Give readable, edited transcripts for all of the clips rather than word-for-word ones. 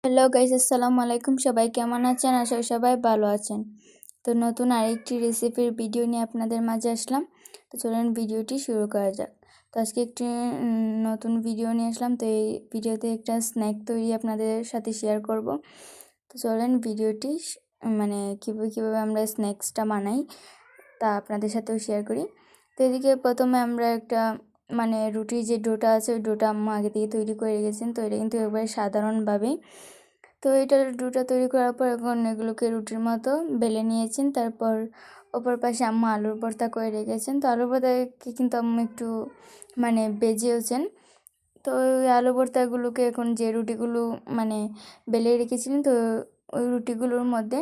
Hello guys, আসসালামু আলাইকুম। সবাই কেমন আছেন? আশা করি সবাই ভালো আছেন। তো নতুন আরেকটি রেসিপির ভিডিও নিয়ে আপনাদের মাঝে আসলাম। তো চলুন ভিডিওটি শুরু করা যাক। তো আজকে একটি নতুন ভিডিও নিয়ে আসলাম। তো এই ভিডিওতে একটা স্ন্যাক তৈরি আপনাদের সাথে শেয়ার করব। তো চলেন ভিডিওটি মানে কীভাবে আমরা স্ন্যাক্সটা বানাই তা আপনাদের সাথেও শেয়ার করি। তো এদিকে প্রথমে আমরা একটা রুটির যে ডোটা আছে ওই ডোটা আম্মা আগে থেকে তৈরি করে রেখেছেন। তো এটা কিন্তু একবারে সাধারণভাবেই। তো এটার ডোটা তৈরি করার পর এখন এগুলোকে রুটির মতো বেলে নিয়েছেন। তারপর অপর পাশে আম্মা আলুর ভর্তা করে রেখেছেন। তো আলুর ভর্তাকে কিন্তু আম্মা একটু বেজেওছেন। তো ওই আলু ভর্তাগুলোকে এখন যে রুটিগুলো বেলে রেখেছিলেন, তো ওই রুটিগুলোর মধ্যে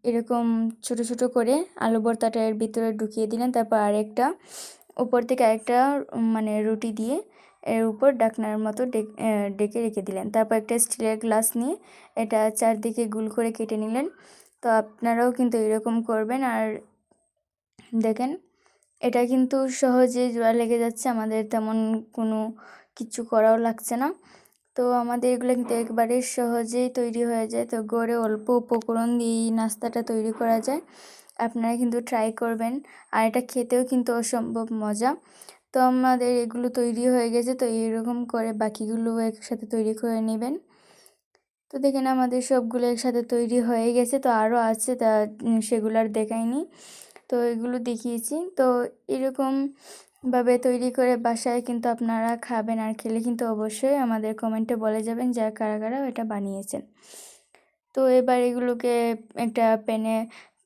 এরকম ছোট ছোট করে আলু ভর্তাটা এর ভিতরে ঢুকিয়ে দিলেন। তারপর আরেকটা উপর থেকে আরেকটা রুটি দিয়ে এর উপর ঢাকনার মতো ডেকে রেখে দিলেন। তারপর একটা স্টিলের গ্লাস নিয়ে এটা চারদিকে গোল করে কেটে নিলেন। তো আপনারাও কিন্তু এরকম করবেন। আর দেখেন, এটা কিন্তু সহজে জোড়া লেগে যাচ্ছে, আমাদের তেমন কোনো কিছু করাও লাগছে না। তো আমাদের এগুলো কিন্তু একবারে সহজেই তৈরি হয়ে যায়। তো ঘরে অল্প উপকরণ দিয়ে এই নাস্তাটা তৈরি করা যায়। আপনারা কিন্তু ট্রাই করবেন। আর এটা খেতেও কিন্তু অসম্ভব মজা। তো আমাদের এগুলো তৈরি হয়ে গেছে। তো এরকম করে বাকিগুলো একসাথে তৈরি করে নেবেন। তো দেখেন আমাদের সবগুলো একসাথে তৈরি হয়ে গেছে। তো আরও আছে, তা সেগুলো আর দেখাইনি। তো এগুলো দেখিয়েছি। তো এরকমভাবে তৈরি করে বাসায় কিন্তু আপনারা খাবেন। আর খেলে কিন্তু অবশ্যই আমাদের কমেন্টে বলে যাবেন যে কারা কারা এটা বানিয়েছেন। তো এবার এগুলোকে একটা প্যানে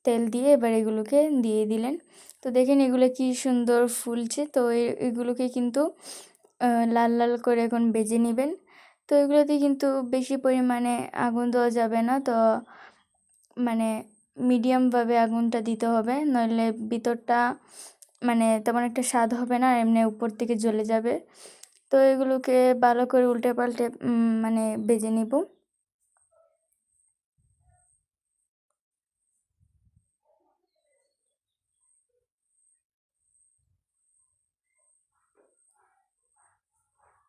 তেল দিয়ে এবার এগুলোকে দিয়ে দিলেন। তো দেখেন এগুলো কি সুন্দর ফুলছে। তো এগুলোকে কিন্তু লাল লাল করে এখন ভেজে নেবেন। তো এগুলোতে কিন্তু বেশি পরিমাণে আগুন দেওয়া যাবে না। তো মিডিয়ামভাবে আগুনটা দিতে হবে, নইলে ভিতরটা তেমন একটা স্বাদ হবে না, এমনি উপর থেকে জ্বলে যাবে। তো এগুলোকে ভালো করে উল্টে পাল্টে ভেজে নিব।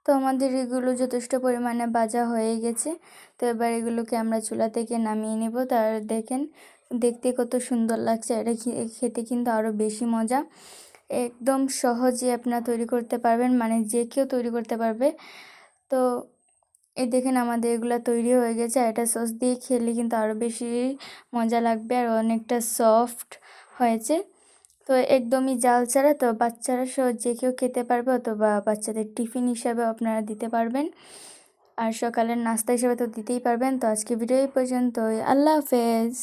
তো আমাদের এগুলো যথেষ্ট পরিমাণে ভাজা হয়ে গেছে। তো এবার এগুলোকে আমরা চুলা থেকে নামিয়ে নেব। তার দেখেন দেখতে কত সুন্দর লাগছে। এটা খেতে কিন্তু আরও বেশি মজা। একদম সহজে আপনারা তৈরি করতে পারবেন, যে কেউ তৈরি করতে পারবে। তো এই দেখেন আমাদের এগুলো তৈরি হয়ে গেছে। আর এটা সস দিয়ে খেলে কিন্তু আরও বেশি মজা লাগবে আর অনেকটা সফট হয়েছে। তো একদমই জাল ছাড়া, তো বাচ্চারা সহ যে কেউ খেতে পারবে, অথবা বাচ্চাদের টিফিন হিসাবে আপনারা দিতে পারবেন। আর সকালের নাস্তা হিসাবে তো দিতেই পারবেন। তো আজকে ভিডিও এই পর্যন্তই। আল্লাহ হাফেজ।